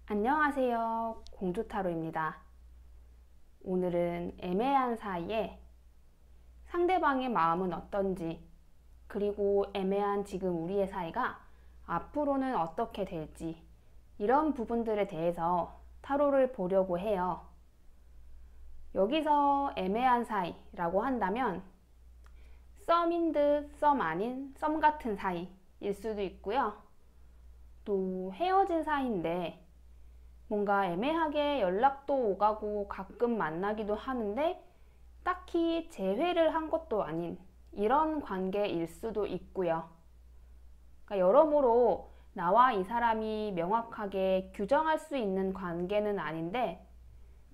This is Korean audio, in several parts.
안녕하세요. 공주타로입니다. 오늘은 애매한 사이에 상대방의 마음은 어떤지, 그리고 애매한 지금 우리의 사이가 앞으로는 어떻게 될지, 이런 부분들에 대해서 타로를 보려고 해요. 여기서 애매한 사이라고 한다면 썸인 듯 썸 아닌 썸 같은 사이일 수도 있고요. 또 헤어진 사이인데 뭔가 애매하게 연락도 오가고 가끔 만나기도 하는데 딱히 재회를 한 것도 아닌 이런 관계일 수도 있고요. 그러니까 여러모로 나와 이 사람이 명확하게 규정할 수 있는 관계는 아닌데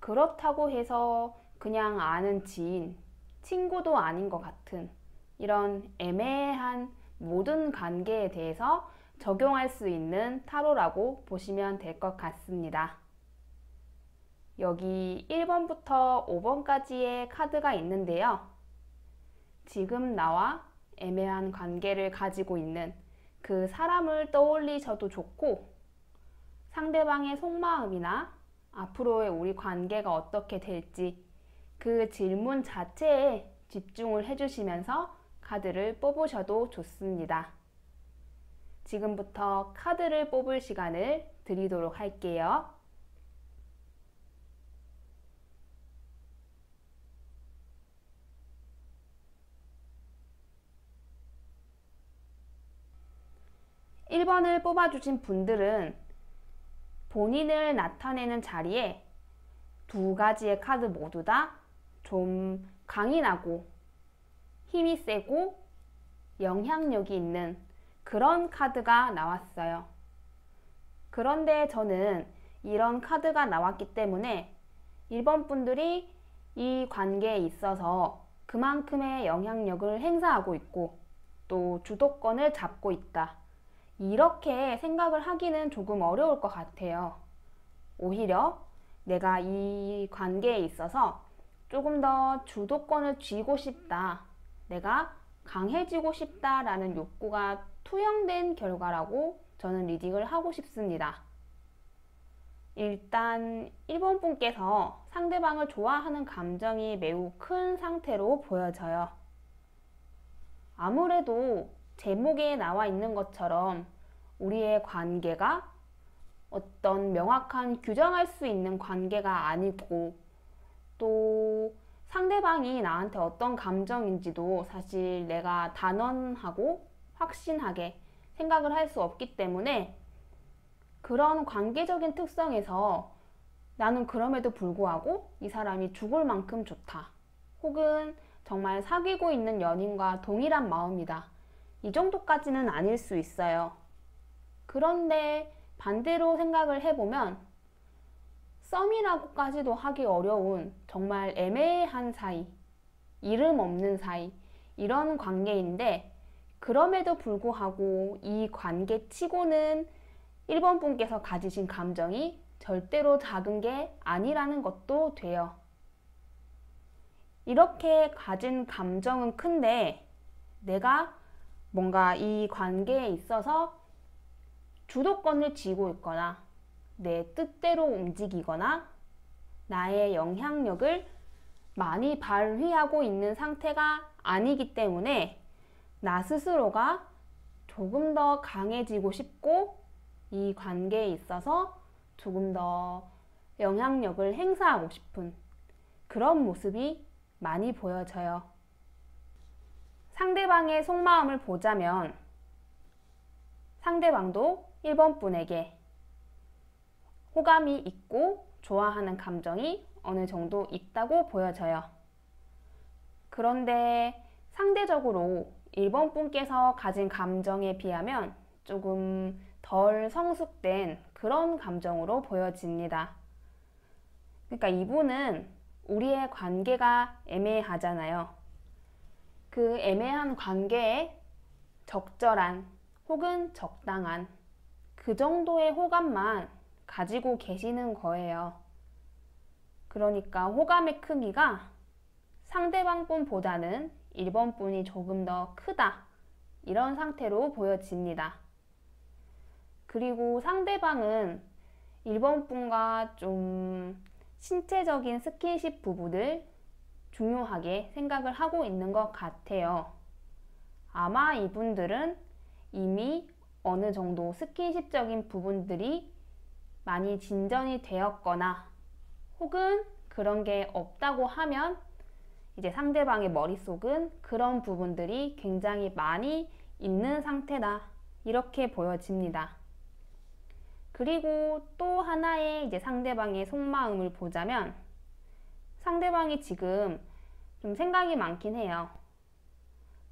그렇다고 해서 그냥 아는 지인, 친구도 아닌 것 같은 이런 애매한 모든 관계에 대해서 적용할 수 있는 타로라고 보시면 될 것 같습니다. 여기 1번부터 5번까지의 카드가 있는데요. 지금 나와 애매한 관계를 가지고 있는 그 사람을 떠올리셔도 좋고, 상대방의 속마음이나 앞으로의 우리 관계가 어떻게 될지 그 질문 자체에 집중을 해주시면서 카드를 뽑으셔도 좋습니다. 지금부터 카드를 뽑을 시간을 드리도록 할게요. (1번을) 뽑아주신 분들은 본인을 나타내는 자리에 두 가지의 카드 모두 다 좀 강인하고 힘이 세고 영향력이 있는 그런 카드가 나왔어요. 그런데 저는 이런 카드가 나왔기 때문에 1번 분들이 이 관계에 있어서 그만큼의 영향력을 행사하고 있고 또 주도권을 잡고 있다, 이렇게 생각을 하기는 조금 어려울 것 같아요. 오히려 내가 이 관계에 있어서 조금 더 주도권을 쥐고 싶다, 내가 강해지고 싶다라는 욕구가 투영된 결과라고 저는 리딩을 하고 싶습니다. 일단 1번 분께서 상대방을 좋아하는 감정이 매우 큰 상태로 보여져요. 아무래도 제목에 나와 있는 것처럼 우리의 관계가 어떤 명확한 규정할 수 있는 관계가 아니고, 또 상대방이 나한테 어떤 감정인지도 사실 내가 단언하고 확신하게 생각을 할 수 없기 때문에 그런 관계적인 특성에서 나는 그럼에도 불구하고 이 사람이 죽을 만큼 좋다, 혹은 정말 사귀고 있는 연인과 동일한 마음이다, 이 정도까지는 아닐 수 있어요. 그런데 반대로 생각을 해보면 썸이라고까지도 하기 어려운 정말 애매한 사이, 이름 없는 사이, 이런 관계인데 그럼에도 불구하고 이 관계 치고는 1번 분께서 가지신 감정이 절대로 작은 게 아니라는 것도 돼요. 이렇게 가진 감정은 큰데 내가 뭔가 이 관계에 있어서 주도권을 쥐고 있거나 내 뜻대로 움직이거나 나의 영향력을 많이 발휘하고 있는 상태가 아니기 때문에 나 스스로가 조금 더 강해지고 싶고 이 관계에 있어서 조금 더 영향력을 행사하고 싶은 그런 모습이 많이 보여져요. 상대방의 속마음을 보자면 상대방도 1번 분에게 호감이 있고 좋아하는 감정이 어느 정도 있다고 보여져요. 그런데 상대적으로 1번 분께서 가진 감정에 비하면 조금 덜 성숙된 그런 감정으로 보여집니다. 그러니까 이분은 우리의 관계가 애매하잖아요. 그 애매한 관계에 적절한 혹은 적당한 그 정도의 호감만 가지고 계시는 거예요. 그러니까 호감의 크기가 상대방 분보다는 1번 분이 조금 더 크다, 이런 상태로 보여집니다. 그리고 상대방은 1번 분과 좀 신체적인 스킨십 부분을 중요하게 생각을 하고 있는 것 같아요. 아마 이분들은 이미 어느 정도 스킨십적인 부분들이 많이 진전이 되었거나 혹은 그런 게 없다고 하면 이제 상대방의 머릿속은 그런 부분들이 굉장히 많이 있는 상태다. 이렇게 보여집니다. 그리고 또 하나의 이제 상대방의 속마음을 보자면 상대방이 지금 좀 생각이 많긴 해요.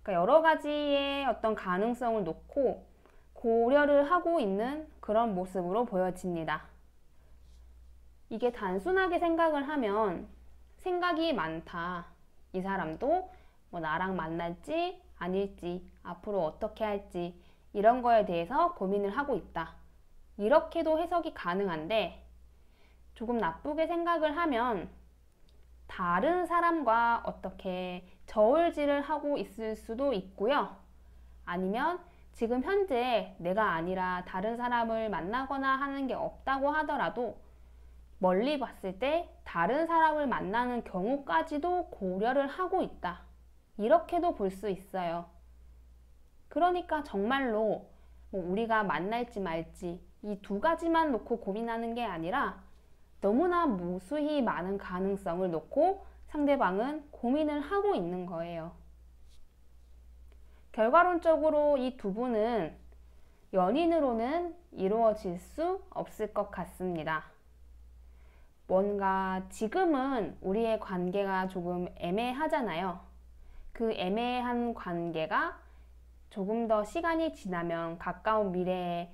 그러니까 여러 가지의 어떤 가능성을 놓고 고려를 하고 있는 그런 모습으로 보여집니다. 이게 단순하게 생각을 하면 생각이 많다. 이 사람도 뭐 나랑 만날지 아닐지 앞으로 어떻게 할지 이런 거에 대해서 고민을 하고 있다. 이렇게도 해석이 가능한데 조금 나쁘게 생각을 하면 다른 사람과 어떻게 저울질을 하고 있을 수도 있고요. 아니면 지금 현재 내가 아니라 다른 사람을 만나거나 하는 게 없다고 하더라도 멀리 봤을 때 다른 사람을 만나는 경우까지도 고려를 하고 있다. 이렇게도 볼 수 있어요. 그러니까 정말로 뭐 우리가 만날지 말지 이 두 가지만 놓고 고민하는 게 아니라 너무나 무수히 많은 가능성을 놓고 상대방은 고민을 하고 있는 거예요. 결과론적으로 이 두 분은 연인으로는 이루어질 수 없을 것 같습니다. 뭔가 지금은 우리의 관계가 조금 애매하잖아요. 그 애매한 관계가 조금 더 시간이 지나면 가까운 미래에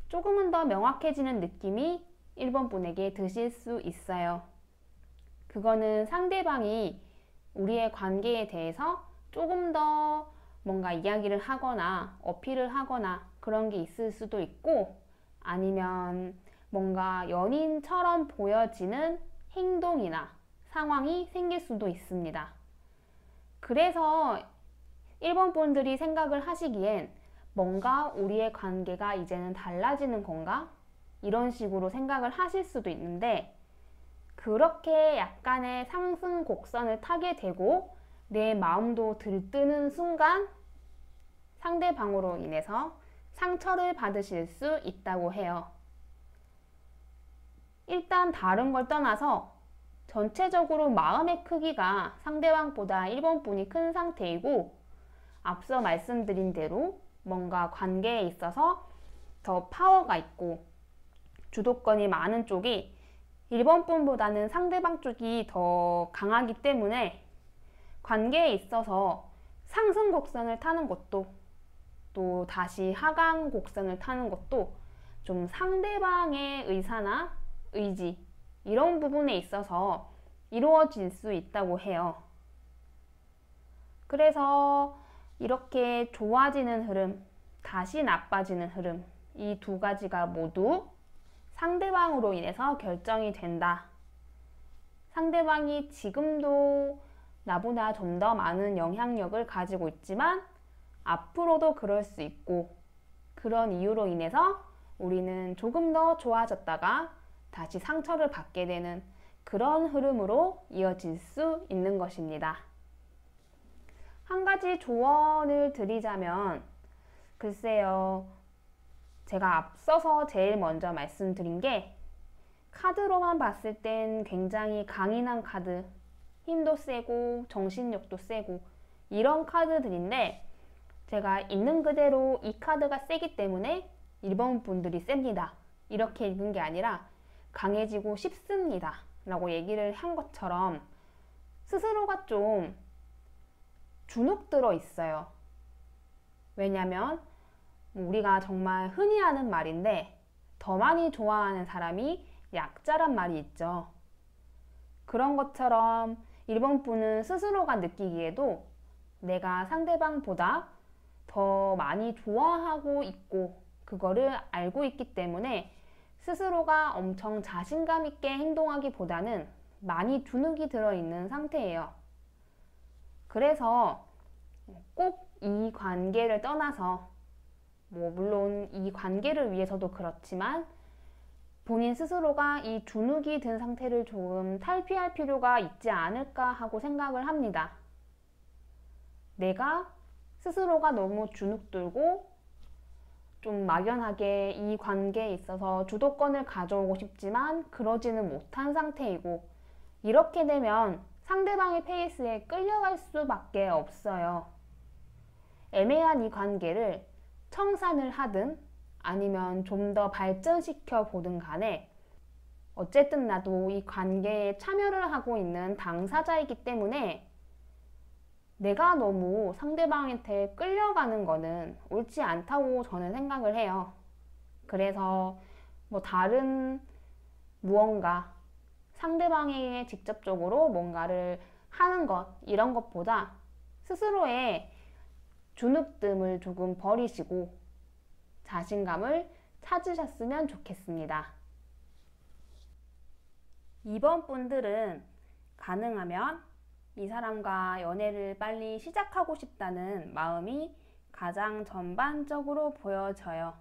조금은 더 명확해지는 느낌이 1번 분에게 드실 수 있어요. 그거는 상대방이 우리의 관계에 대해서 조금 더 뭔가 이야기를 하거나 어필을 하거나 그런 게 있을 수도 있고 아니면 뭔가 연인처럼 보여지는 행동이나 상황이 생길 수도 있습니다. 그래서 1번 분들이 생각을 하시기엔 뭔가 우리의 관계가 이제는 달라지는 건가? 이런 식으로 생각을 하실 수도 있는데 그렇게 약간의 상승 곡선을 타게 되고 내 마음도 들뜨는 순간 상대방으로 인해서 상처를 받으실 수 있다고 해요. 일단 다른 걸 떠나서 전체적으로 마음의 크기가 상대방보다 1번 분이 큰 상태이고 앞서 말씀드린 대로 뭔가 관계에 있어서 더 파워가 있고 주도권이 많은 쪽이 1번 분보다는 상대방 쪽이 더 강하기 때문에 관계에 있어서 상승 곡선을 타는 것도 또 다시 하강 곡선을 타는 것도 좀 상대방의 의사나 의지 이런 부분에 있어서 이루어질 수 있다고 해요. 그래서 이렇게 좋아지는 흐름, 다시 나빠지는 흐름 이 두 가지가 모두 상대방으로 인해서 결정이 된다. 상대방이 지금도 나보다 좀 더 많은 영향력을 가지고 있지만 앞으로도 그럴 수 있고 그런 이유로 인해서 우리는 조금 더 좋아졌다가 다시 상처를 받게 되는 그런 흐름으로 이어질 수 있는 것입니다. 한 가지 조언을 드리자면 글쎄요, 제가 앞서서 제일 먼저 말씀드린 게 카드로만 봤을 땐 굉장히 강인한 카드, 힘도 세고 정신력도 세고 이런 카드들인데 제가 있는 그대로 이 카드가 세기 때문에 1번 분들이 셉니다. 이렇게 읽은 게 아니라 강해지고 싶습니다. 라고 얘기를 한 것처럼 스스로가 좀 주눅 들어 있어요. 왜냐면 우리가 정말 흔히 하는 말인데 더 많이 좋아하는 사람이 약자란 말이 있죠. 그런 것처럼 1번 분은 스스로가 느끼기에도 내가 상대방보다 더 많이 좋아하고 있고 그거를 알고 있기 때문에 스스로가 엄청 자신감 있게 행동하기보다는 많이 주눅이 들어있는 상태예요. 그래서 꼭 이 관계를 떠나서 물론 이 관계를 위해서도 그렇지만 본인 스스로가 이 주눅이 든 상태를 조금 탈피할 필요가 있지 않을까 하고 생각을 합니다. 내가 스스로가 너무 주눅 들고 좀 막연하게 이 관계에 있어서 주도권을 가져오고 싶지만 그러지는 못한 상태이고, 이렇게 되면 상대방의 페이스에 끌려갈 수밖에 없어요. 애매한 이 관계를 청산을 하든 아니면 좀 더 발전시켜 보든 간에 어쨌든 나도 이 관계에 참여를 하고 있는 당사자이기 때문에 내가 너무 상대방한테 끌려가는 거는 옳지 않다고 저는 생각을 해요. 그래서 뭐 다른 무언가 상대방에게 직접적으로 뭔가를 하는 것, 이런 것보다 스스로의 주눅듦을 조금 버리시고 자신감을 찾으셨으면 좋겠습니다. 이번 분들은 가능하면 이 사람과 연애를 빨리 시작하고 싶다는 마음이 가장 전반적으로 보여져요.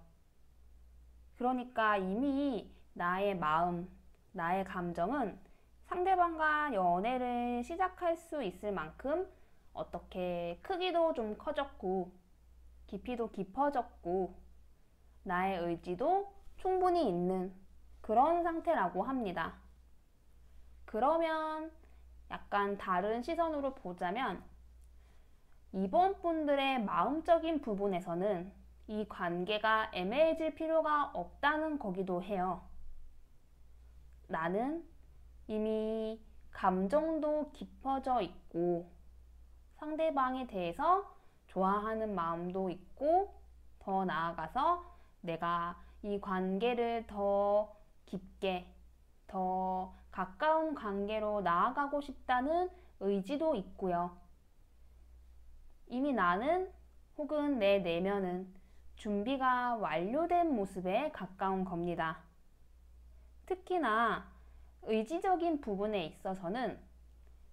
그러니까 이미 나의 마음, 나의 감정은 상대방과 연애를 시작할 수 있을 만큼 어떻게 크기도 좀 커졌고 깊이도 깊어졌고 나의 의지도 충분히 있는 그런 상태라고 합니다. 그러면 약간 다른 시선으로 보자면 이번 분들의 마음적인 부분에서는 이 관계가 애매해질 필요가 없다는 거기도 해요. 나는 이미 감정도 깊어져 있고 상대방에 대해서 좋아하는 마음도 있고, 더 나아가서 내가 이 관계를 더 깊게, 더 가까운 관계로 나아가고 싶다는 의지도 있고요. 이미 나는 혹은 내 내면은 준비가 완료된 모습에 가까운 겁니다. 특히나 의지적인 부분에 있어서는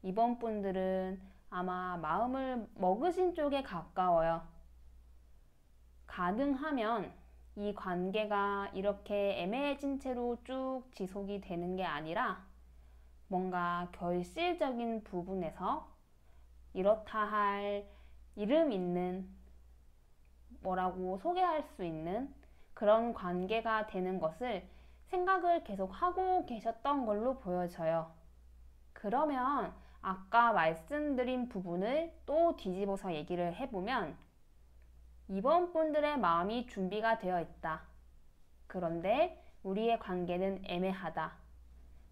이번 분들은 아마 마음을 먹으신 쪽에 가까워요. 가능하면 이 관계가 이렇게 애매해진 채로 쭉 지속이 되는 게 아니라 뭔가 결실적인 부분에서 이렇다 할 이름 있는, 뭐라고 소개할 수 있는 그런 관계가 되는 것을 생각을 계속 하고 계셨던 걸로 보여져요. 그러면 아까 말씀드린 부분을 또 뒤집어서 얘기를 해보면 이번 분들의 마음이 준비가 되어 있다. 그런데 우리의 관계는 애매하다.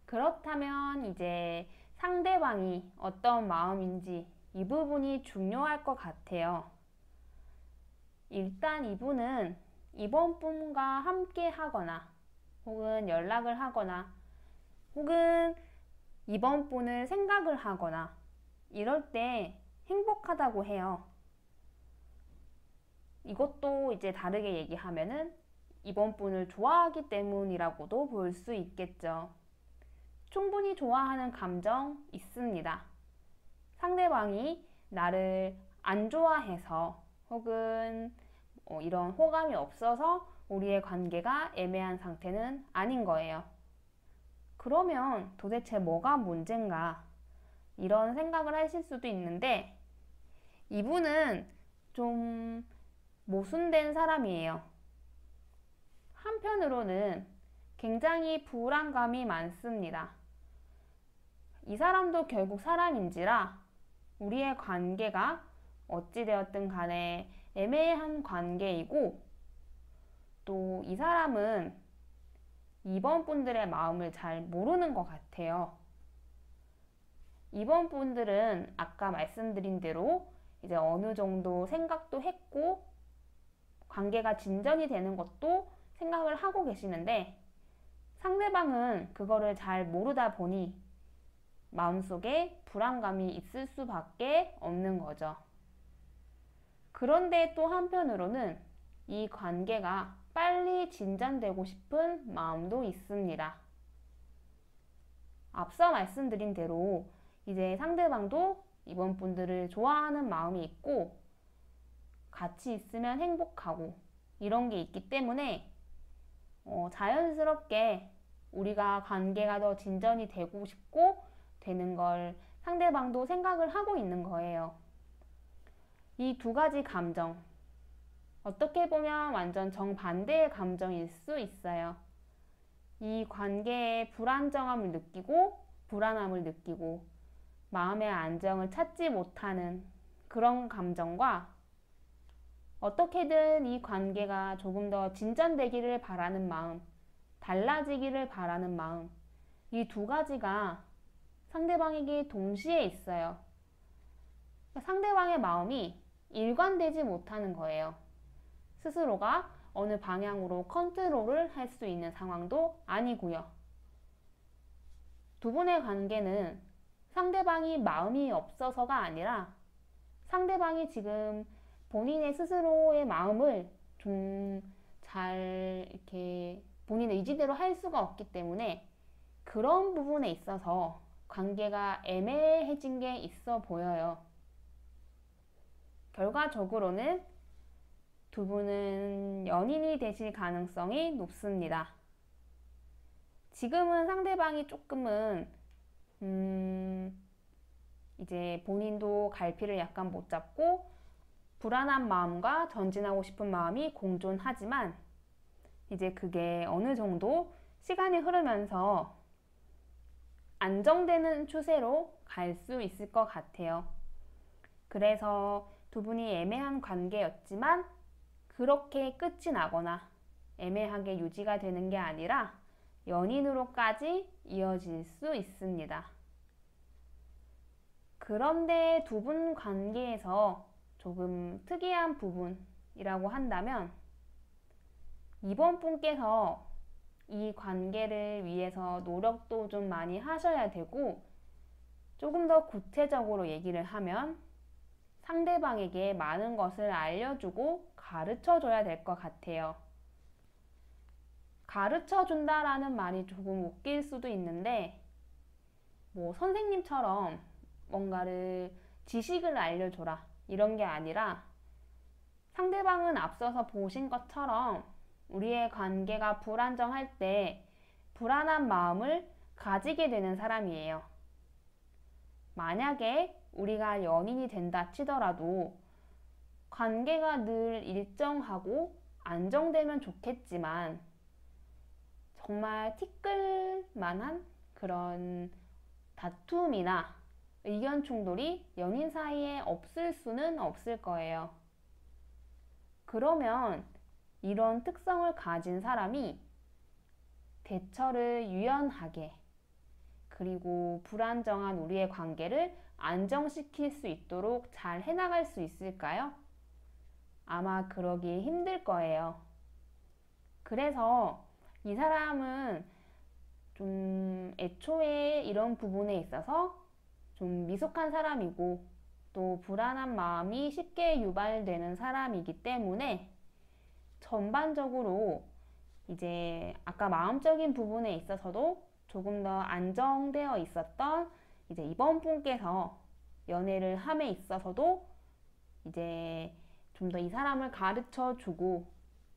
그렇다면 이제 상대방이 어떤 마음인지 이 부분이 중요할 것 같아요. 일단 이분은 이번 분과 함께 하거나 혹은 연락을 하거나 혹은 이번 분을 생각을 하거나 이럴 때 행복하다고 해요. 이것도 이제 다르게 얘기하면은 이번 분을 좋아하기 때문이라고도 볼 수 있겠죠. 충분히 좋아하는 감정 있습니다. 상대방이 나를 안 좋아해서 혹은 이런 호감이 없어서 우리의 관계가 애매한 상태는 아닌 거예요. 그러면 도대체 뭐가 문제인가? 이런 생각을 하실 수도 있는데 이분은 좀 모순된 사람이에요. 한편으로는 굉장히 불안감이 많습니다. 이 사람도 결국 사람인지라 우리의 관계가 어찌되었든 간에 애매한 관계이고, 또 이 사람은 이번 분들의 마음을 잘 모르는 것 같아요. 이번 분들은 아까 말씀드린 대로 이제 어느 정도 생각도 했고 관계가 진전이 되는 것도 생각을 하고 계시는데 상대방은 그거를 잘 모르다 보니 마음속에 불안감이 있을 수밖에 없는 거죠. 그런데 또 한편으로는 이 관계가 빨리 진전되고 싶은 마음도 있습니다. 앞서 말씀드린 대로 이제 상대방도 이번 분들을 좋아하는 마음이 있고 같이 있으면 행복하고 이런 게 있기 때문에 자연스럽게 우리가 관계가 더 진전이 되고 싶고 되는 걸 상대방도 생각을 하고 있는 거예요. 이 두 가지 감정, 어떻게 보면 완전 정반대의 감정일 수 있어요. 이 관계에 불안정함을 느끼고 불안함을 느끼고 마음의 안정을 찾지 못하는 그런 감정과 어떻게든 이 관계가 조금 더 진전되기를 바라는 마음, 달라지기를 바라는 마음, 이 두 가지가 상대방에게 동시에 있어요. 상대방의 마음이 일관되지 못하는 거예요. 스스로가 어느 방향으로 컨트롤을 할 수 있는 상황도 아니고요. 두 분의 관계는 상대방이 마음이 없어서가 아니라 상대방이 지금 본인의 스스로의 마음을 좀 잘 이렇게 본인의 의지대로 할 수가 없기 때문에 그런 부분에 있어서 관계가 애매해진 게 있어 보여요. 결과적으로는 두 분은 연인이 되실 가능성이 높습니다. 지금은 상대방이 조금은 이제 본인도 갈피를 약간 못 잡고 불안한 마음과 전진하고 싶은 마음이 공존하지만 이제 그게 어느 정도 시간이 흐르면서 안정되는 추세로 갈 수 있을 것 같아요. 그래서 두 분이 애매한 관계였지만 그렇게 끝이 나거나 애매하게 유지가 되는 게 아니라 연인으로까지 이어질 수 있습니다. 그런데 두 분 관계에서 조금 특이한 부분이라고 한다면 이번 분께서 이 관계를 위해서 노력도 좀 많이 하셔야 되고 조금 더 구체적으로 얘기를 하면 상대방에게 많은 것을 알려주고 가르쳐 줘야 될 것 같아요. 가르쳐 준다라는 말이 조금 웃길 수도 있는데 뭐 선생님처럼 뭔가를 지식을 알려줘라 이런 게 아니라 상대방은 앞서서 보신 것처럼 우리의 관계가 불안정할 때 불안한 마음을 가지게 되는 사람이에요. 만약에 우리가 연인이 된다 치더라도 관계가 늘 일정하고 안정되면 좋겠지만 정말 티끌만한 그런 다툼이나 의견 충돌이 연인 사이에 없을 수는 없을 거예요. 그러면 이런 특성을 가진 사람이 대처를 유연하게 그리고 불안정한 우리의 관계를 안정시킬 수 있도록 잘 해나갈 수 있을까요? 아마 그러기 힘들 거예요. 그래서 이 사람은 좀 애초에 이런 부분에 있어서 좀 미숙한 사람이고 또 불안한 마음이 쉽게 유발되는 사람이기 때문에 전반적으로 이제 아까 마음적인 부분에 있어서도 조금 더 안정되어 있었던 이제 이번 분께서 연애를 함에 있어서도 이제 좀 더 이 사람을 가르쳐 주고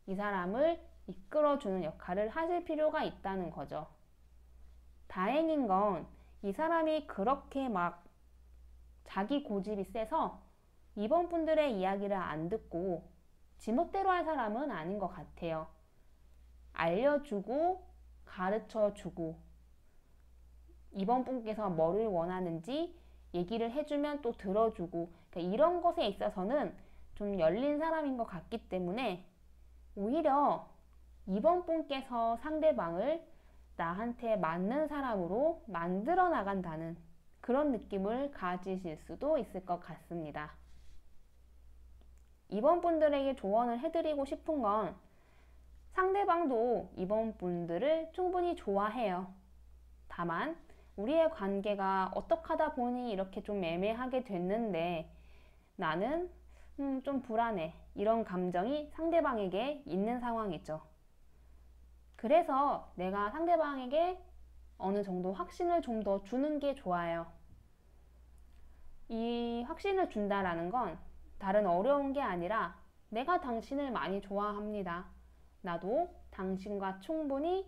이 사람을 이끌어 주는 역할을 하실 필요가 있다는 거죠. 다행인 건 이 사람이 그렇게 막 자기 고집이 세서 이번 분들의 이야기를 안 듣고 지멋대로 할 사람은 아닌 것 같아요. 알려주고 가르쳐주고 이번 분께서 뭐를 원하는지 얘기를 해주면 또 들어주고 그러니까 이런 것에 있어서는 좀 열린 사람인 것 같기 때문에 오히려 이번 분께서 상대방을 나한테 맞는 사람으로 만들어 나간다는 그런 느낌을 가지실 수도 있을 것 같습니다. 이번 분들에게 조언을 해드리고 싶은 건 상대방도 이번 분들을 충분히 좋아해요. 다만 우리의 관계가 어떻게 하다 보니 이렇게 좀 애매하게 됐는데 나는 좀 불안해. 이런 감정이 상대방에게 있는 상황이죠. 그래서 내가 상대방에게 어느 정도 확신을 좀 더 주는 게 좋아요. 이 확신을 준다라는 건 다른 어려운 게 아니라 내가 당신을 많이 좋아합니다. 나도 당신과 충분히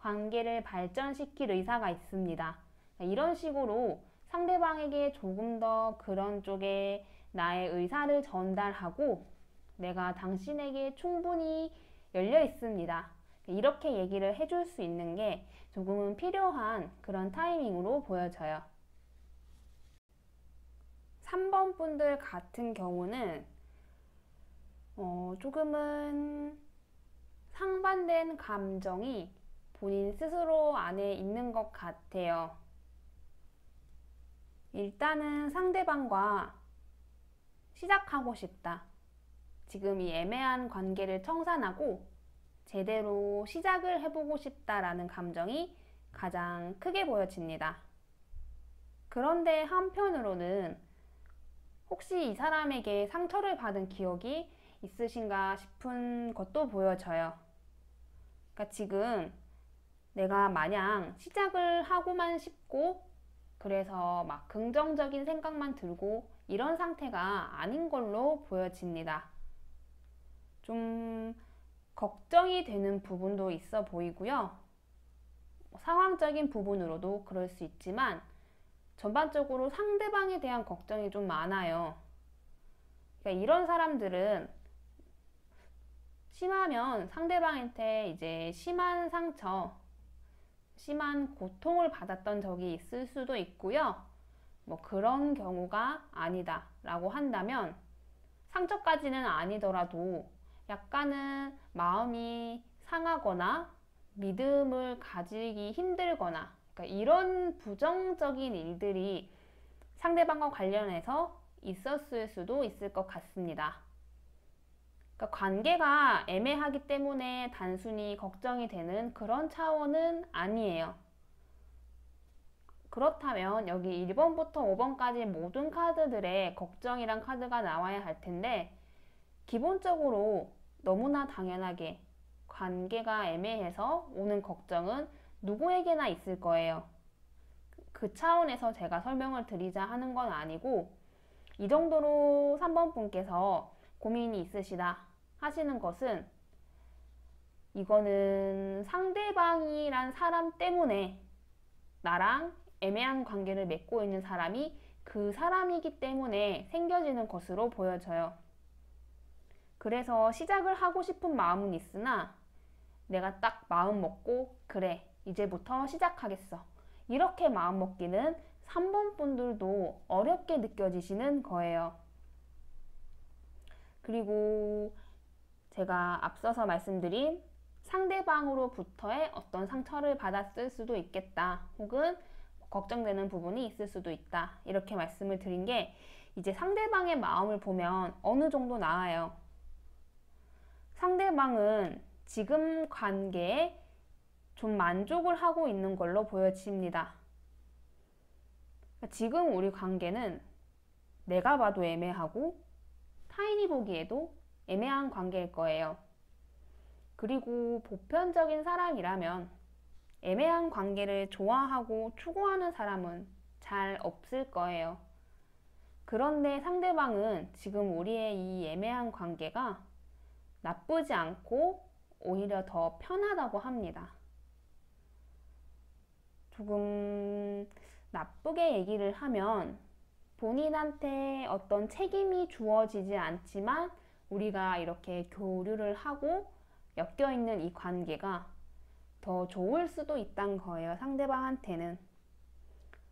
관계를 발전시킬 의사가 있습니다. 이런 식으로 상대방에게 조금 더 그런 쪽에 나의 의사를 전달하고 내가 당신에게 충분히 열려 있습니다. 이렇게 얘기를 해줄 수 있는 게 조금은 필요한 그런 타이밍으로 보여져요. 3번 분들 같은 경우는 조금은 상반된 감정이 본인 스스로 안에 있는 것 같아요. 일단은 상대방과 시작하고 싶다. 지금 이 애매한 관계를 청산하고 제대로 시작을 해보고 싶다라는 감정이 가장 크게 보여집니다. 그런데 한편으로는 혹시 이 사람에게 상처를 받은 기억이 있으신가 싶은 것도 보여져요. 그러니까 지금 내가 마냥 시작을 하고만 싶고 그래서 막 긍정적인 생각만 들고 이런 상태가 아닌 걸로 보여집니다. 좀 걱정이 되는 부분도 있어 보이고요. 상황적인 부분으로도 그럴 수 있지만 전반적으로 상대방에 대한 걱정이 좀 많아요. 그러니까 이런 사람들은 심하면 상대방한테 이제 심한 상처, 심한 고통을 받았던 적이 있을 수도 있고요. 뭐 그런 경우가 아니다 라고 한다면 상처까지는 아니더라도 약간은 마음이 상하거나 믿음을 가지기 힘들거나 그러니까 이런 부정적인 일들이 상대방과 관련해서 있었을 수도 있을 것 같습니다. 그러니까 관계가 애매하기 때문에 단순히 걱정이 되는 그런 차원은 아니에요. 그렇다면 여기 1번부터 5번까지 모든 카드들의 걱정이란 카드가 나와야 할 텐데 기본적으로 너무나 당연하게 관계가 애매해서 오는 걱정은 누구에게나 있을 거예요. 그 차원에서 제가 설명을 드리자 하는 건 아니고 이 정도로 3번 분께서 고민이 있으시다 하시는 것은 이거는 상대방이란 사람 때문에 나랑 애매한 관계를 맺고 있는 사람이 그 사람이기 때문에 생겨지는 것으로 보여져요. 그래서 시작을 하고 싶은 마음은 있으나 내가 딱 마음 먹고 그래 이제부터 시작하겠어 이렇게 마음 먹기는 3번 분들도 어렵게 느껴지시는 거예요. 그리고 제가 앞서서 말씀드린 상대방으로부터의 어떤 상처를 받았을 수도 있겠다 혹은 걱정되는 부분이 있을 수도 있다 이렇게 말씀을 드린 게 이제 상대방의 마음을 보면 어느 정도 나아요. 상대방은 지금 관계에 좀 만족을 하고 있는 걸로 보여집니다. 지금 우리 관계는 내가 봐도 애매하고 타인이 보기에도 애매한 관계일 거예요. 그리고 보편적인 사람이라면 애매한 관계를 좋아하고 추구하는 사람은 잘 없을 거예요. 그런데 상대방은 지금 우리의 이 애매한 관계가 나쁘지 않고 오히려 더 편하다고 합니다. 조금 나쁘게 얘기를 하면 본인한테 어떤 책임이 주어지지 않지만 우리가 이렇게 교류를 하고 엮여있는 이 관계가 더 좋을 수도 있다는 거예요. 상대방한테는.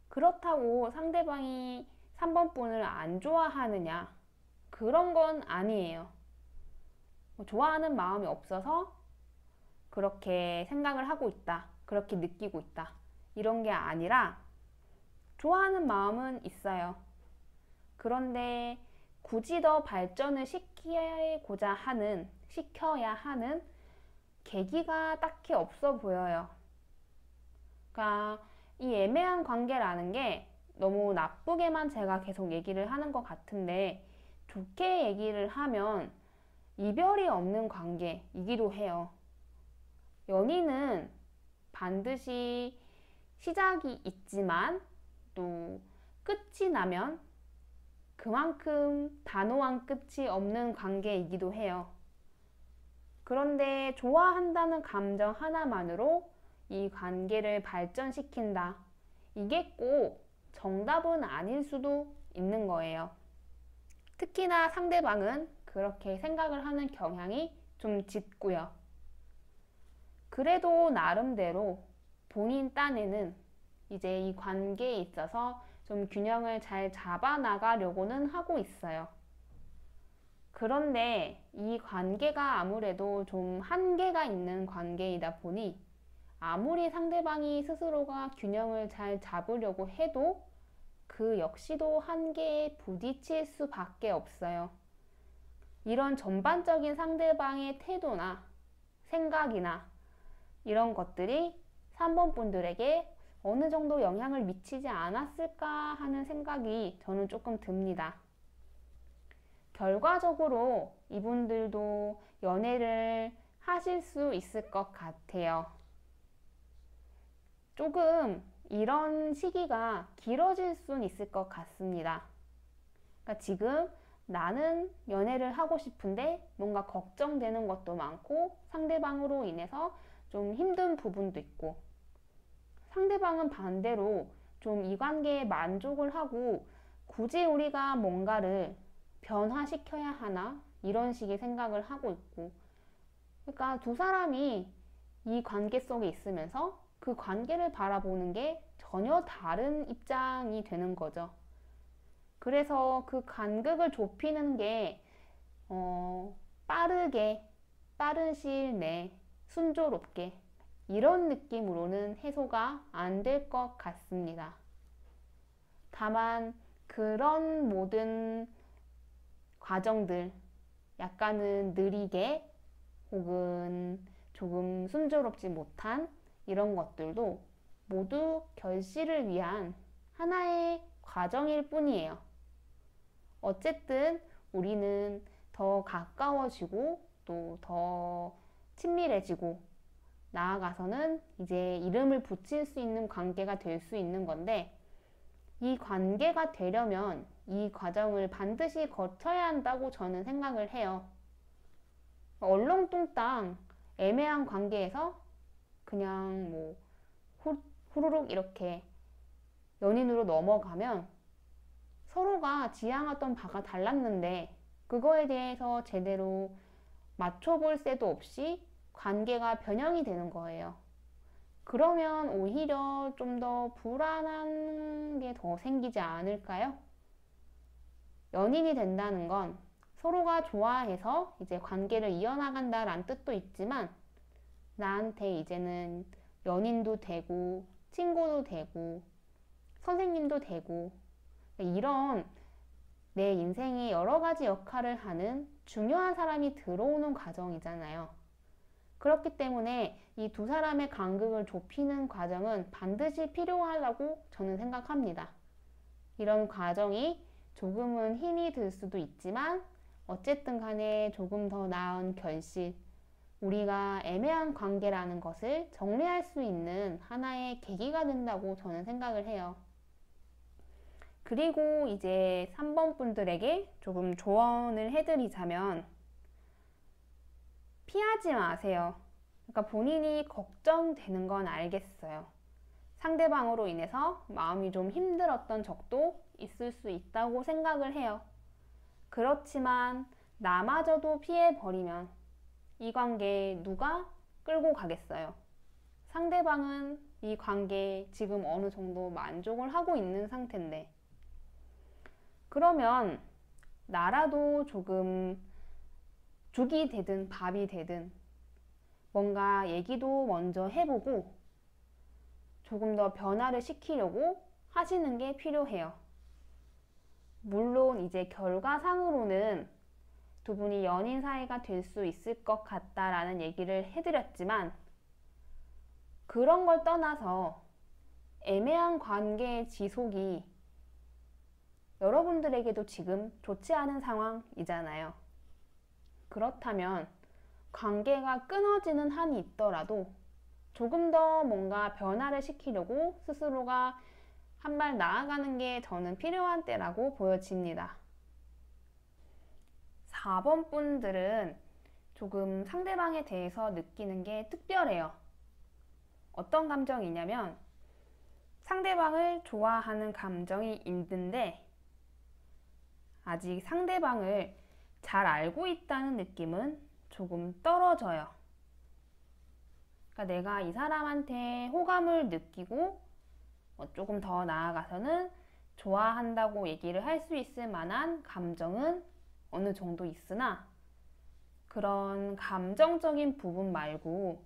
그렇다고 상대방이 3번 분을 안 좋아하느냐 그런 건 아니에요. 좋아하는 마음이 없어서 그렇게 생각을 하고 있다 그렇게 느끼고 있다 이런 게 아니라 좋아하는 마음은 있어요. 그런데 굳이 더 발전을 시켜야 하는 계기가 딱히 없어 보여요. 그러니까 이 애매한 관계라는 게 너무 나쁘게만 제가 계속 얘기를 하는 것 같은데 좋게 얘기를 하면 이별이 없는 관계이기도 해요. 연인은 반드시 시작이 있지만 또 끝이 나면 그만큼 단호한 끝이 없는 관계이기도 해요. 그런데 좋아한다는 감정 하나만으로 이 관계를 발전시킨다. 이게 꼭 정답은 아닐 수도 있는 거예요. 특히나 상대방은 그렇게 생각을 하는 경향이 좀 짙고요. 그래도 나름대로 본인 딴에는 이제 이 관계에 있어서 좀 균형을 잘 잡아 나가려고는 하고 있어요. 그런데 이 관계가 아무래도 좀 한계가 있는 관계이다 보니 아무리 상대방이 스스로가 균형을 잘 잡으려고 해도 그 역시도 한계에 부딪힐 수밖에 없어요. 이런 전반적인 상대방의 태도나 생각이나 이런 것들이 3번 분들에게 어느 정도 영향을 미치지 않았을까 하는 생각이 저는 조금 듭니다. 결과적으로 이분들도 연애를 하실 수 있을 것 같아요. 조금 이런 시기가 길어질 순 있을 것 같습니다. 그러니까 지금 나는 연애를 하고 싶은데 뭔가 걱정되는 것도 많고 상대방으로 인해서 좀 힘든 부분도 있고 상대방은 반대로 좀 이 관계에 만족을 하고 굳이 우리가 뭔가를 변화시켜야 하나? 이런 식의 생각을 하고 있고 그러니까 두 사람이 이 관계 속에 있으면서 그 관계를 바라보는 게 전혀 다른 입장이 되는 거죠. 그래서 그 간극을 좁히는 게 빠르게 빠른 시일 내에 순조롭게 이런 느낌으로는 해소가 안 될 것 같습니다. 다만 그런 모든 과정들 약간은 느리게 혹은 조금 순조롭지 못한 이런 것들도 모두 결실을 위한 하나의 과정일 뿐이에요. 어쨌든 우리는 더 가까워지고 또 더 친밀해지고 나아가서는 이제 이름을 붙일 수 있는 관계가 될 수 있는 건데 이 관계가 되려면 이 과정을 반드시 거쳐야 한다고 저는 생각을 해요. 얼렁뚱땅 애매한 관계에서 그냥 뭐 후루룩 이렇게 연인으로 넘어가면 서로가 지향하던 바가 달랐는데 그거에 대해서 제대로 맞춰볼 새도 없이 관계가 변형이 되는 거예요. 그러면 오히려 좀 더 불안한 게 더 생기지 않을까요? 연인이 된다는 건 서로가 좋아해서 이제 관계를 이어나간다라는 뜻도 있지만 나한테 이제는 연인도 되고 친구도 되고 선생님도 되고 이런 내 인생에 여러 가지 역할을 하는 중요한 사람이 들어오는 과정이잖아요. 그렇기 때문에 이 두 사람의 간극을 좁히는 과정은 반드시 필요하다고 저는 생각합니다. 이런 과정이 조금은 힘이 들 수도 있지만 어쨌든 간에 조금 더 나은 결실, 우리가 애매한 관계라는 것을 정리할 수 있는 하나의 계기가 된다고 저는 생각을 해요. 그리고 이제 3번 분들에게 조금 조언을 해드리자면 피하지 마세요. 그러니까 본인이 걱정되는 건 알겠어요. 상대방으로 인해서 마음이 좀 힘들었던 적도 있을 수 있다고 생각을 해요. 그렇지만 나마저도 피해버리면 이 관계에 누가 끌고 가겠어요? 상대방은 이 관계에 지금 어느 정도 만족을 하고 있는 상태인데 그러면 나라도 조금 죽이 되든 밥이 되든 뭔가 얘기도 먼저 해보고 조금 더 변화를 시키려고 하시는 게 필요해요. 물론 이제 결과상으로는 두 분이 연인 사이가 될 수 있을 것 같다라는 얘기를 해드렸지만 그런 걸 떠나서 애매한 관계의 지속이 여러분들에게도 지금 좋지 않은 상황이잖아요. 그렇다면 관계가 끊어지는 한이 있더라도 조금 더 뭔가 변화를 시키려고 스스로가 한 발 나아가는 게 저는 필요한 때라고 보여집니다. 4번 분들은 조금 상대방에 대해서 느끼는 게 특별해요. 어떤 감정이냐면 상대방을 좋아하는 감정이 있는데 아직 상대방을 잘 알고 있다는 느낌은 조금 떨어져요. 그러니까 내가 이 사람한테 호감을 느끼고 조금 더 나아가서는 좋아한다고 얘기를 할 수 있을 만한 감정은 어느 정도 있으나 그런 감정적인 부분 말고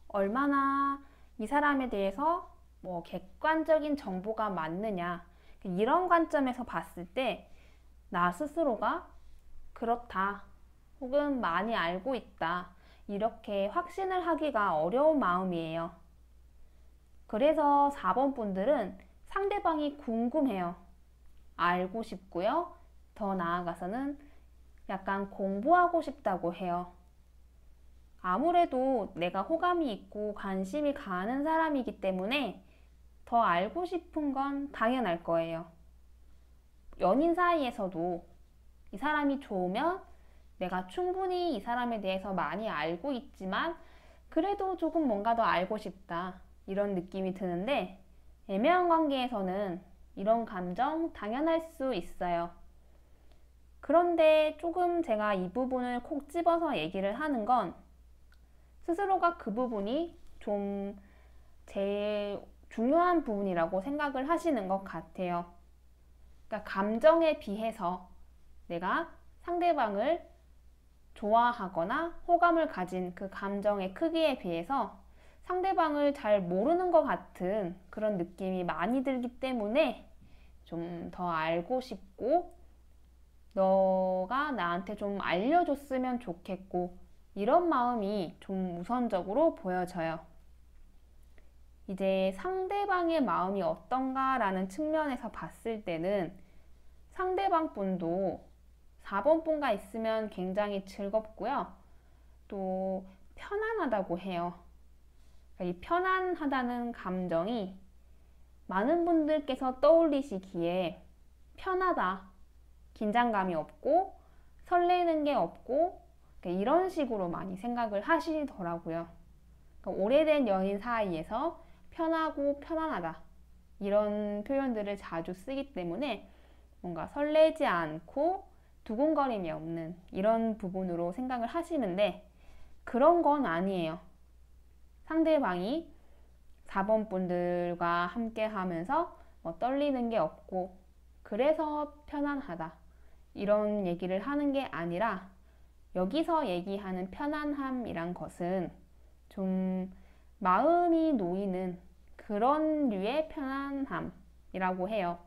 얼마나 이 사람에 대해서 객관적인 정보가 맞느냐 이런 관점에서 봤을 때 나 스스로가 그렇다 혹은 많이 알고 있다 이렇게 확신을 하기가 어려운 마음이에요. 그래서 4번 분들은 상대방이 궁금해요. 알고 싶고요. 더 나아가서는 약간 공부하고 싶다고 해요. 아무래도 내가 호감이 있고 관심이 가는 사람이기 때문에 더 알고 싶은 건 당연할 거예요. 연인 사이에서도 이 사람이 좋으면 내가 충분히 이 사람에 대해서 많이 알고 있지만 그래도 조금 뭔가 더 알고 싶다 이런 느낌이 드는데 애매한 관계에서는 이런 감정 당연할 수 있어요. 그런데 조금 제가 이 부분을 콕 집어서 얘기를 하는 건 스스로가 그 부분이 좀 제일 중요한 부분이라고 생각을 하시는 것 같아요. 그러니까 감정에 비해서 내가 상대방을 좋아하거나 호감을 가진 그 감정의 크기에 비해서 상대방을 잘 모르는 것 같은 그런 느낌이 많이 들기 때문에 좀 더 알고 싶고 너가 나한테 좀 알려줬으면 좋겠고 이런 마음이 좀 우선적으로 보여져요. 이제 상대방의 마음이 어떤가라는 측면에서 봤을 때는 상대방 분도 4번 분과 있으면 굉장히 즐겁고요. 또 편안하다고 해요. 이 편안하다는 감정이 많은 분들께서 떠올리시기에 편하다, 긴장감이 없고 설레는 게 없고 이런 식으로 많이 생각을 하시더라고요. 오래된 연인 사이에서 편하고 편안하다 이런 표현들을 자주 쓰기 때문에 뭔가 설레지 않고 두근거림이 없는 이런 부분으로 생각을 하시는데 그런 건 아니에요. 상대방이 4번 분들과 함께 하면서 떨리는 게 없고 그래서 편안하다 이런 얘기를 하는 게 아니라 여기서 얘기하는 편안함이란 것은 좀 마음이 놓이는 그런 류의 편안함이라고 해요.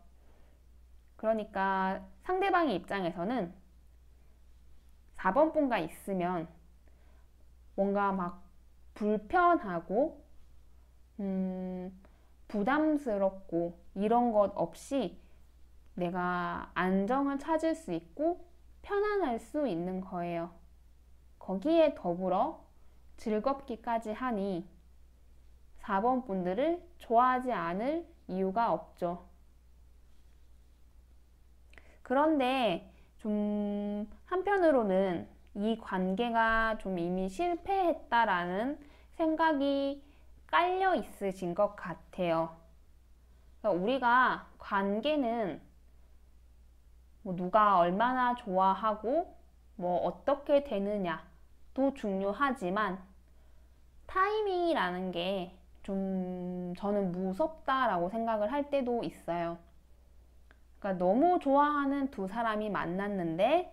그러니까 상대방의 입장에서는 4번 분과 있으면 뭔가 막 불편하고 부담스럽고 이런 것 없이 내가 안정을 찾을 수 있고 편안할 수 있는 거예요. 거기에 더불어 즐겁기까지 하니 4번 분들을 좋아하지 않을 이유가 없죠. 그런데 좀 한편으로는 이 관계가 좀 이미 실패했다라는 생각이 깔려 있으신 것 같아요. 그러니까 우리가 관계는 누가 얼마나 좋아하고 어떻게 되느냐도 중요하지만 타이밍이라는 게 좀 저는 무섭다라고 생각을 할 때도 있어요. 그러니까 너무 좋아하는 두 사람이 만났는데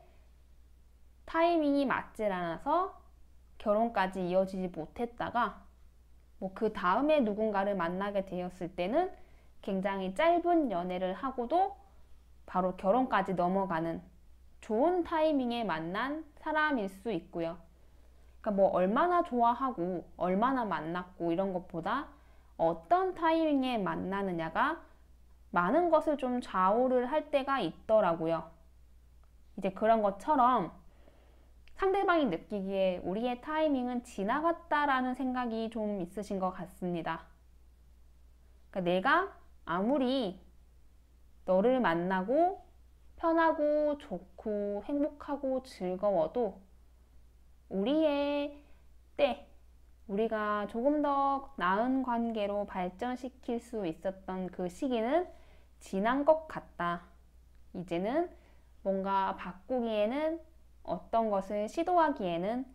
타이밍이 맞질 않아서 결혼까지 이어지지 못했다가 그 다음에 누군가를 만나게 되었을 때는 굉장히 짧은 연애를 하고도 바로 결혼까지 넘어가는 좋은 타이밍에 만난 사람일 수 있고요. 그러니까 얼마나 좋아하고 얼마나 만났고 이런 것보다 어떤 타이밍에 만나느냐가 많은 것을 좀 좌우를 할 때가 있더라고요. 이제 그런 것처럼 상대방이 느끼기에 우리의 타이밍은 지나갔다라는 생각이 좀 있으신 것 같습니다. 그러니까 내가 아무리 너를 만나고 편하고 좋고 행복하고 즐거워도 우리의 때, 우리가 조금 더 나은 관계로 발전시킬 수 있었던 그 시기는 지난 것 같다. 이제는 뭔가 바꾸기에는 어떤 것을 시도하기에는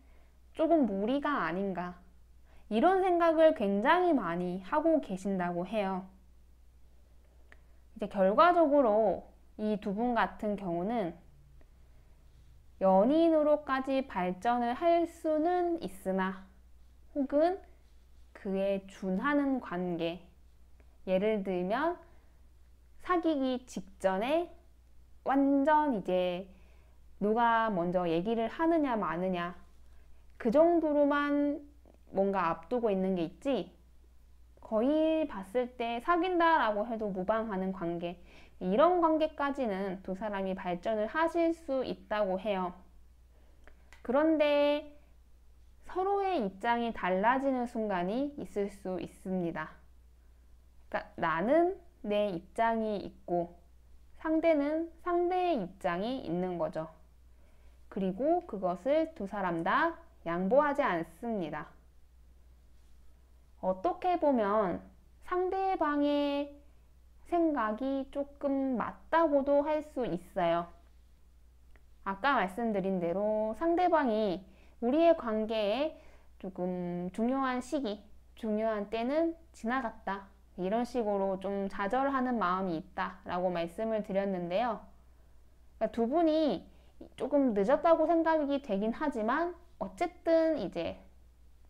조금 무리가 아닌가. 이런 생각을 굉장히 많이 하고 계신다고 해요. 이제 결과적으로 이 두 분 같은 경우는 연인으로까지 발전을 할 수는 있으나 혹은 그에 준하는 관계, 예를 들면 사귀기 직전에 완전 이제 누가 먼저 얘기를 하느냐 마느냐 그 정도로만 뭔가 앞두고 있는 게 있지, 거의 봤을 때 사귄다라고 해도 무방하는 관계, 이런 관계까지는 두 사람이 발전을 하실 수 있다고 해요. 그런데 서로의 입장이 달라지는 순간이 있을 수 있습니다. 그러니까 나는 내 입장이 있고 상대는 상대의 입장이 있는 거죠. 그리고 그것을 두 사람 다 양보하지 않습니다. 어떻게 보면 상대방의 생각이 조금 맞다고도 할 수 있어요. 아까 말씀드린 대로 상대방이 우리의 관계에 조금 중요한 시기, 중요한 때는 지나갔다, 이런 식으로 좀 좌절하는 마음이 있다라고 말씀을 드렸는데요. 그러니까 두 분이 조금 늦었다고 생각이 되긴 하지만 어쨌든 이제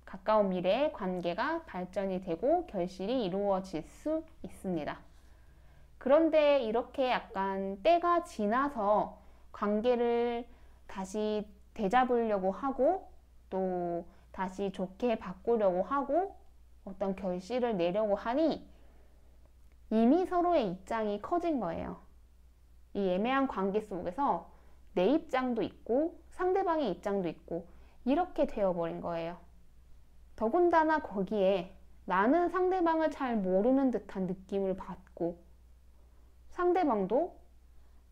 가까운 미래에 관계가 발전이 되고 결실이 이루어질 수 있습니다. 그런데 이렇게 약간 때가 지나서 관계를 다시 되잡으려고 하고 또 다시 좋게 바꾸려고 하고 어떤 결실을 내려고 하니 이미 서로의 입장이 커진 거예요. 이 애매한 관계 속에서 내 입장도 있고 상대방의 입장도 있고 이렇게 되어버린 거예요. 더군다나 거기에 나는 상대방을 잘 모르는 듯한 느낌을 받고 상대방도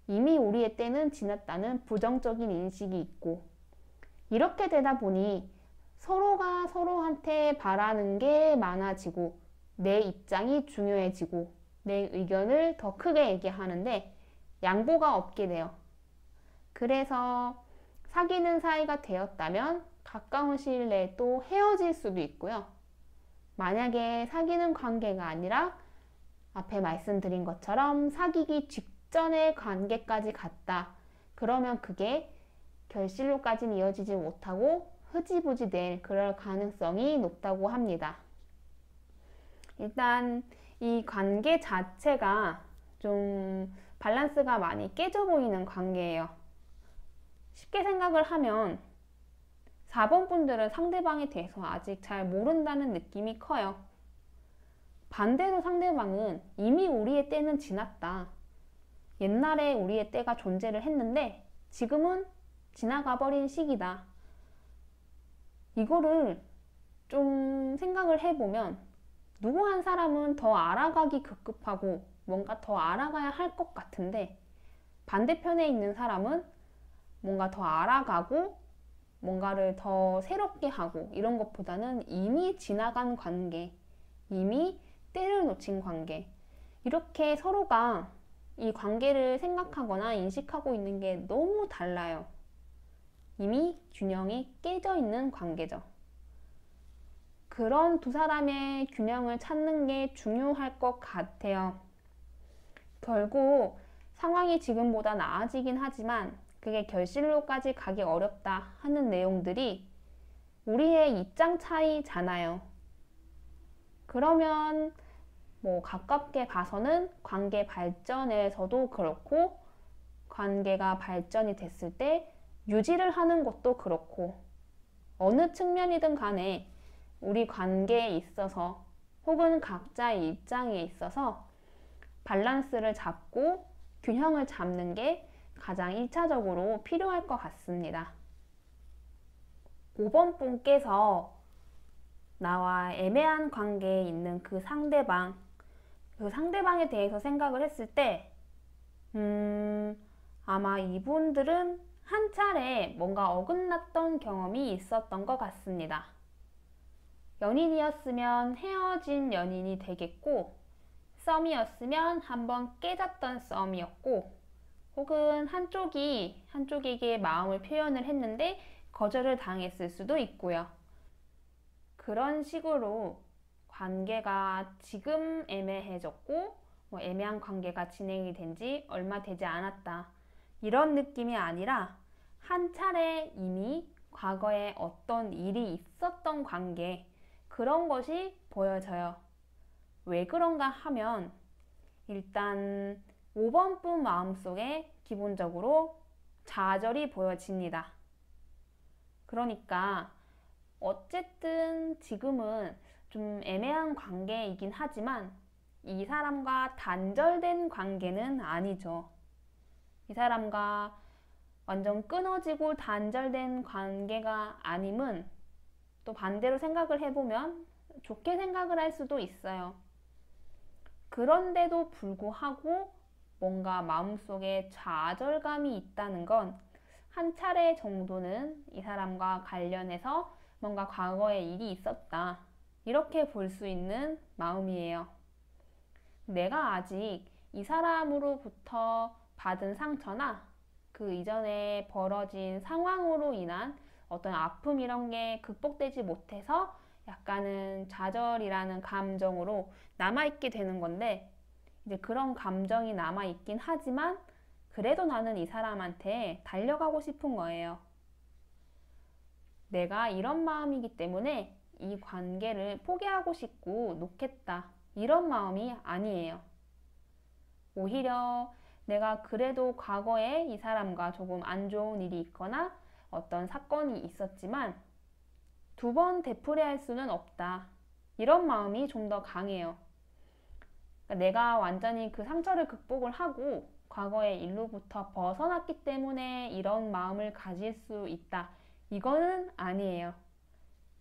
이미 우리의 때는 지났다는 부정적인 인식이 있고, 이렇게 되다 보니 서로가 서로한테 바라는 게 많아지고 내 입장이 중요해지고 내 의견을 더 크게 얘기하는데 양보가 없게 돼요. 그래서 사귀는 사이가 되었다면 가까운 시일 내에 또 헤어질 수도 있고요. 만약에 사귀는 관계가 아니라 앞에 말씀드린 것처럼 사귀기 직전의 관계까지 갔다, 그러면 그게 결실로까지는 이어지지 못하고 흐지부지 될 그럴 가능성이 높다고 합니다. 일단 이 관계 자체가 좀 밸런스가 많이 깨져 보이는 관계예요. 쉽게 생각을 하면 4번 분들은 상대방에 대해서 아직 잘 모른다는 느낌이 커요. 반대로 상대방은 이미 우리의 때는 지났다. 옛날에 우리의 때가 존재를 했는데 지금은 지나가 버린 시기다. 이거를 좀 생각을 해보면 누구 한 사람은 더 알아가기 급급하고 뭔가 더 알아가야 할 것 같은데 반대편에 있는 사람은 뭔가 더 알아가고 뭔가를 더 새롭게 하고 이런 것보다는 이미 지나간 관계, 이미 때를 놓친 관계, 이렇게 서로가 이 관계를 생각하거나 인식하고 있는 게 너무 달라요. 이미 균형이 깨져 있는 관계죠. 그런 두 사람의 균형을 찾는 게 중요할 것 같아요. 결국 상황이 지금보다 나아지긴 하지만 그게 결실로까지 가기 어렵다 하는 내용들이 우리의 입장 차이잖아요. 그러면 뭐 가깝게 봐서는 관계 발전에서도 그렇고 관계가 발전이 됐을 때 유지를 하는 것도 그렇고 어느 측면이든 간에 우리 관계에 있어서 혹은 각자의 입장에 있어서 밸런스를 잡고 균형을 잡는 게 가장 1차적으로 필요할 것 같습니다. 5번 분께서 나와 애매한 관계에 있는 그 상대방에 대해서 생각을 했을 때 아마 이분들은 한 차례 뭔가 어긋났던 경험이 있었던 것 같습니다. 연인이었으면 헤어진 연인이 되겠고, 썸이었으면 한번 깨졌던 썸이었고, 혹은 한쪽에게 마음을 표현을 했는데 거절을 당했을 수도 있고요. 그런 식으로 관계가 지금 애매해졌고, 애매한 관계가 진행이 된 지 얼마 되지 않았다, 이런 느낌이 아니라 한 차례 이미 과거에 어떤 일이 있었던 관계, 그런 것이 보여져요. 왜 그런가 하면 일단 5번 분 마음속에 기본적으로 좌절이 보여집니다. 그러니까 어쨌든 지금은 좀 애매한 관계이긴 하지만 이 사람과 단절된 관계는 아니죠. 이 사람과 완전 끊어지고 단절된 관계가 아님은 또 반대로 생각을 해보면 좋게 생각을 할 수도 있어요. 그런데도 불구하고 뭔가 마음속에 좌절감이 있다는 건 한 차례 정도는 이 사람과 관련해서 뭔가 과거에 일이 있었다, 이렇게 볼 수 있는 마음이에요. 내가 아직 이 사람으로부터 받은 상처나 그 이전에 벌어진 상황으로 인한 어떤 아픔, 이런 게 극복되지 못해서 약간은 좌절이라는 감정으로 남아있게 되는 건데, 이제 그런 감정이 남아있긴 하지만 그래도 나는 이 사람한테 달려가고 싶은 거예요. 내가 이런 마음이기 때문에 이 관계를 포기하고 싶고 놓겠다, 이런 마음이 아니에요. 오히려 내가 그래도 과거에 이 사람과 조금 안 좋은 일이 있거나 어떤 사건이 있었지만 2번 되풀이할 수는 없다, 이런 마음이 좀 더 강해요. 그러니까 내가 완전히 그 상처를 극복을 하고 과거의 일로부터 벗어났기 때문에 이런 마음을 가질 수 있다, 이거는 아니에요.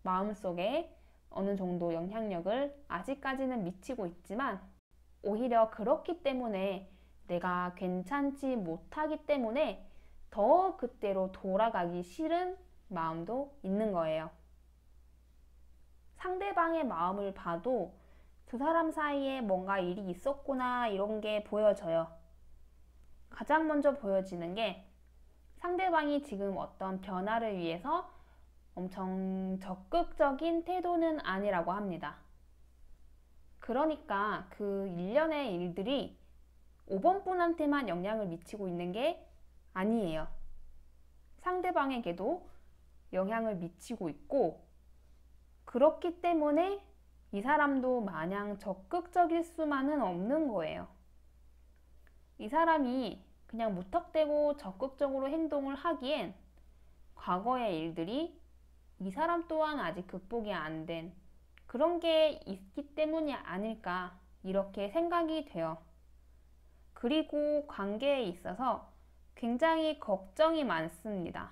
마음속에 어느 정도 영향력을 아직까지는 미치고 있지만 오히려 그렇기 때문에 내가 괜찮지 못하기 때문에 더 그때로 돌아가기 싫은 마음도 있는 거예요. 상대방의 마음을 봐도 두 사람 사이에 뭔가 일이 있었구나, 이런 게 보여져요. 가장 먼저 보여지는 게 상대방이 지금 어떤 변화를 위해서 엄청 적극적인 태도는 아니라고 합니다. 그러니까 그 일련의 일들이 5번 분한테만 영향을 미치고 있는 게 아니에요. 상대방에게도 영향을 미치고 있고, 그렇기 때문에 이 사람도 마냥 적극적일 수만은 없는 거예요. 이 사람이 그냥 무턱대고 적극적으로 행동을 하기엔 과거의 일들이 이 사람 또한 아직 극복이 안 된 그런 게 있기 때문이 아닐까, 이렇게 생각이 돼요. 그리고 관계에 있어서 굉장히 걱정이 많습니다.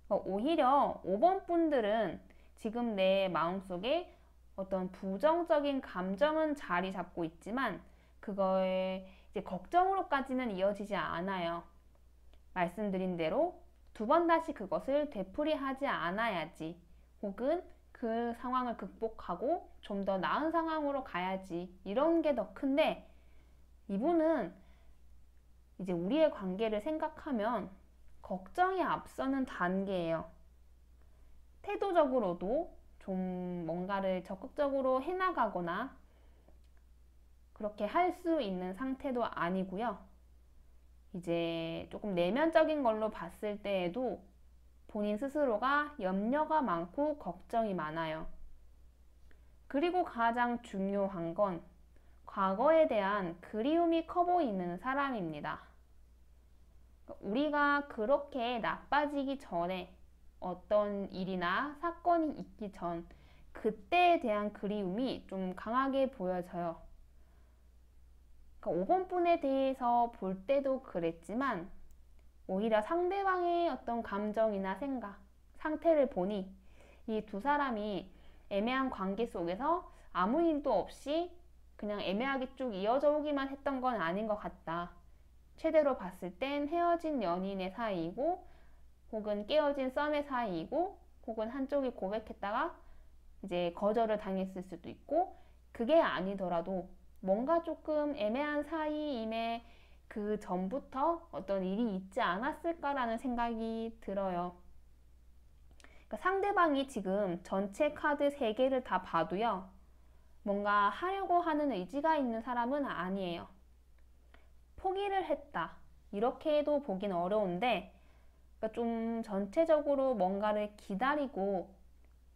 오히려 5번 분들은 지금 내 마음속에 어떤 부정적인 감정은 자리 잡고 있지만 그거에 이제 걱정으로까지는 이어지지 않아요. 말씀드린 대로 2번 다시 그것을 되풀이하지 않아야지, 혹은 그 상황을 극복하고 좀 더 나은 상황으로 가야지, 이런 게 더 큰데, 이분은 이제 우리의 관계를 생각하면 걱정이 앞서는 단계예요. 태도적으로도 좀 뭔가를 적극적으로 해나가거나 그렇게 할 수 있는 상태도 아니고요. 이제 조금 내면적인 걸로 봤을 때에도 본인 스스로가 염려가 많고 걱정이 많아요. 그리고 가장 중요한 건 과거에 대한 그리움이 커 보이는 사람입니다. 우리가 그렇게 나빠지기 전에 어떤 일이나 사건이 있기 전 그때에 대한 그리움이 좀 강하게 보여져요. 그러니까 5번 분에 대해서 볼 때도 그랬지만 오히려 상대방의 어떤 감정이나 생각, 상태를 보니 이 두 사람이 애매한 관계 속에서 아무 일도 없이 그냥 애매하게 쭉 이어져 오기만 했던 건 아닌 것 같다. 최대로 봤을 땐 헤어진 연인의 사이이고, 혹은 깨어진 썸의 사이이고, 혹은 한쪽이 고백했다가 이제 거절을 당했을 수도 있고, 그게 아니더라도 뭔가 조금 애매한 사이임에 그 전부터 어떤 일이 있지 않았을까라는 생각이 들어요. 그러니까 상대방이 지금 전체 카드 3개를 다 봐도요, 뭔가 하려고 하는 의지가 있는 사람은 아니에요. 포기를 했다, 이렇게도 보긴 어려운데, 그러니까 좀 전체적으로 뭔가를 기다리고,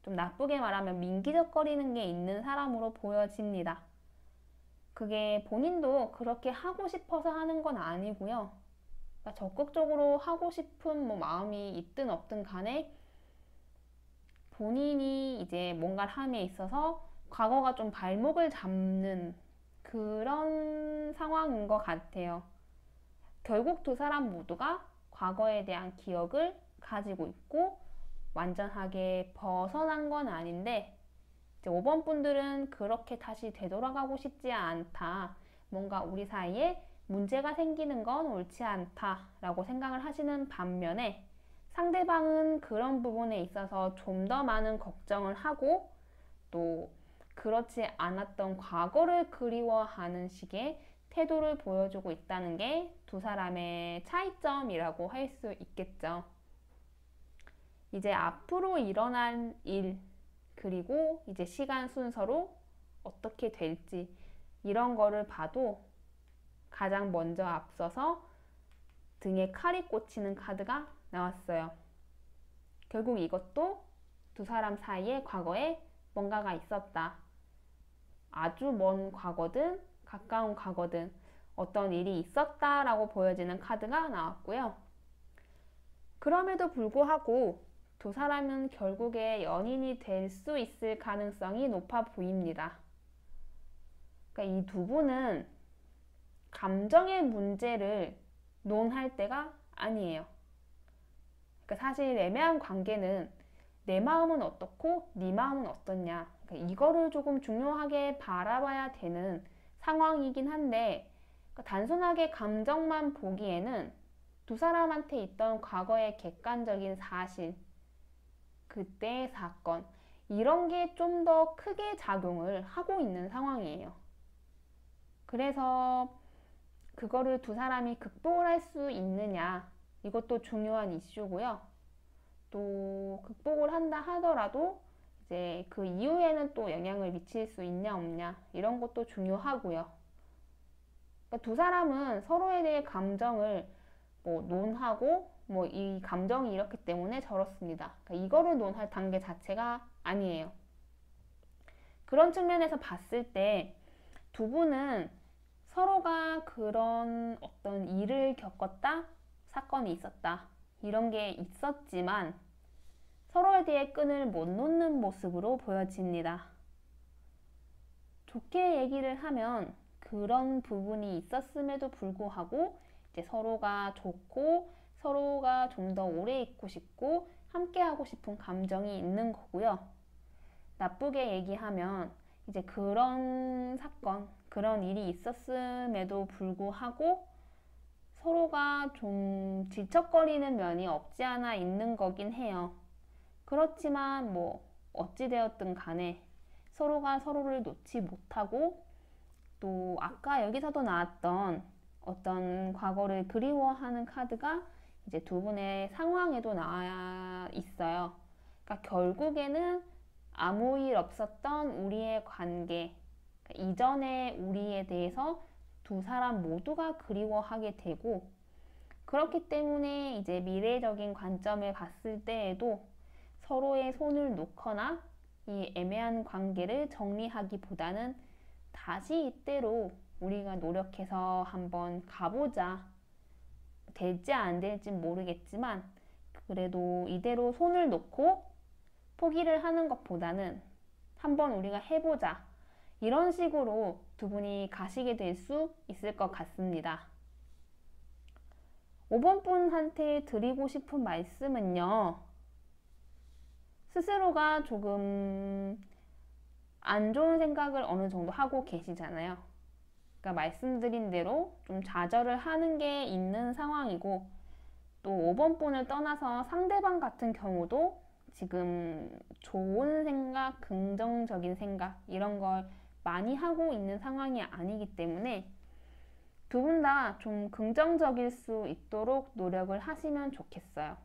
좀 나쁘게 말하면 민기적거리는 게 있는 사람으로 보여집니다. 그게 본인도 그렇게 하고 싶어서 하는 건 아니고요. 그러니까 적극적으로 하고 싶은 마음이 있든 없든 간에 본인이 이제 뭔가를 함에 있어서 과거가 좀 발목을 잡는 그런 상황인 것 같아요. 결국 두 사람 모두가 과거에 대한 기억을 가지고 있고 완전하게 벗어난 건 아닌데, 이제 5번 분들은 그렇게 다시 되돌아가고 싶지 않다, 뭔가 우리 사이에 문제가 생기는 건 옳지 않다 라고 생각을 하시는 반면에, 상대방은 그런 부분에 있어서 좀 더 많은 걱정을 하고 또 그렇지 않았던 과거를 그리워하는 식의 태도를 보여주고 있다는 게 두 사람의 차이점이라고 할 수 있겠죠. 이제 앞으로 일어날 일, 그리고 이제 시간 순서로 어떻게 될지, 이런 거를 봐도 가장 먼저 앞서서 등에 칼이 꽂히는 카드가 나왔어요. 결국 이것도 두 사람 사이에 과거에 뭔가가 있었다. 아주 먼 과거든 가까운 과거든 어떤 일이 있었다라고 보여지는 카드가 나왔고요. 그럼에도 불구하고 두 사람은 결국에 연인이 될 수 있을 가능성이 높아 보입니다. 그러니까 이 두 분은 감정의 문제를 논할 때가 아니에요. 그러니까 사실 애매한 관계는 내 마음은 어떻고 네 마음은 어떻냐, 그러니까 이거를 조금 중요하게 바라봐야 되는 상황이긴 한데, 그러니까 단순하게 감정만 보기에는 두 사람한테 있던 과거의 객관적인 사실, 그때의 사건, 이런 게 좀 더 크게 작용을 하고 있는 상황이에요. 그래서 그거를 두 사람이 극복을 할 수 있느냐, 이것도 중요한 이슈고요. 또 극복을 한다 하더라도 이제 그 이후에는 또 영향을 미칠 수 있냐 없냐, 이런 것도 중요하고요. 그러니까 두 사람은 서로에 대해 감정을 논하고 이 감정이 이렇기 때문에 저렇습니다, 그러니까 이거를 논할 단계 자체가 아니에요. 그런 측면에서 봤을 때 두 분은 서로가 그런 어떤 일을 겪었다, 사건이 있었다, 이런 게 있었지만 서로에 대해 끈을 못 놓는 모습으로 보여집니다. 좋게 얘기를 하면 그런 부분이 있었음에도 불구하고 이제 서로가 좋고 서로가 좀 더 오래 있고 싶고 함께 하고 싶은 감정이 있는 거고요. 나쁘게 얘기하면 이제 그런 사건, 그런 일이 있었음에도 불구하고 서로가 좀 질척거리는 면이 없지 않아 있는 거긴 해요. 그렇지만 어찌되었든 간에 서로가 서로를 놓지 못하고, 또 아까 여기서도 나왔던 어떤 과거를 그리워하는 카드가 이제 두 분의 상황에도 나와 있어요. 그러니까 결국에는 아무 일 없었던 우리의 관계, 그러니까 이전의 우리에 대해서 두 사람 모두가 그리워하게 되고, 그렇기 때문에 이제 미래적인 관점을 봤을 때에도 서로의 손을 놓거나 이 애매한 관계를 정리하기보다는 다시 이때로 우리가 노력해서 한번 가보자. 될지 안 될지 모르겠지만 그래도 이대로 손을 놓고 포기를 하는 것보다는 한번 우리가 해보자, 이런 식으로 두 분이 가시게 될 수 있을 것 같습니다. 5번 분한테 드리고 싶은 말씀은요, 스스로가 조금 안 좋은 생각을 어느 정도 하고 계시잖아요. 그러니까 말씀드린 대로 좀 좌절을 하는 게 있는 상황이고, 또 5번 분을 떠나서 상대방 같은 경우도 지금 좋은 생각, 긍정적인 생각 이런 걸 많이 하고 있는 상황이 아니기 때문에 두 분 다 좀 긍정적일 수 있도록 노력을 하시면 좋겠어요.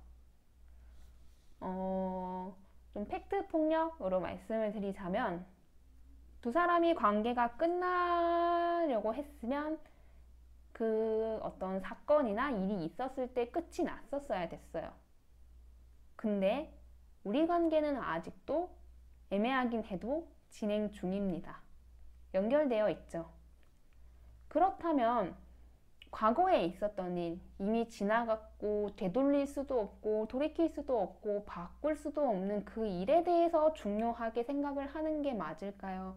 좀 팩트 폭력으로 말씀을 드리자면 두 사람이 관계가 끝나려고 했으면 그 어떤 사건이나 일이 있었을 때 끝이 났었어야 됐어요. 근데 우리 관계는 아직도 애매하긴 해도 진행 중입니다. 연결되어 있죠. 그렇다면 과거에 있었던 일, 이미 지나갔고 되돌릴 수도 없고 돌이킬 수도 없고 바꿀 수도 없는 그 일에 대해서 중요하게 생각을 하는 게 맞을까요?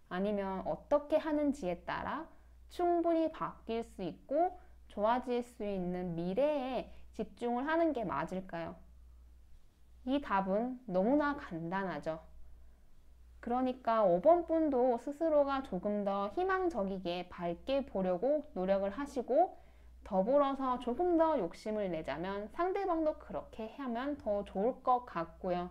아니면 어떻게 하는지에 따라 충분히 바뀔 수 있고 좋아질 수 있는 미래에 집중을 하는 게 맞을까요? 이 답은 너무나 간단하죠. 그러니까 5번 분도 스스로가 조금 더 희망적이게 밝게 보려고 노력을 하시고 더불어서 조금 더 욕심을 내자면 상대방도 그렇게 하면 더 좋을 것 같고요.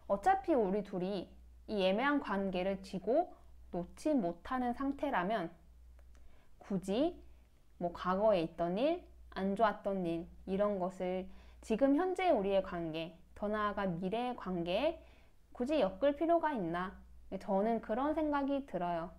어차피 우리 둘이 이 애매한 관계를 쥐고 놓지 못하는 상태라면 굳이 뭐 과거에 있던 일, 안 좋았던 일 이런 것을 지금 현재 우리의 관계, 더 나아가 미래의 관계에 굳이 엮을 필요가 있나? 저는 그런 생각이 들어요.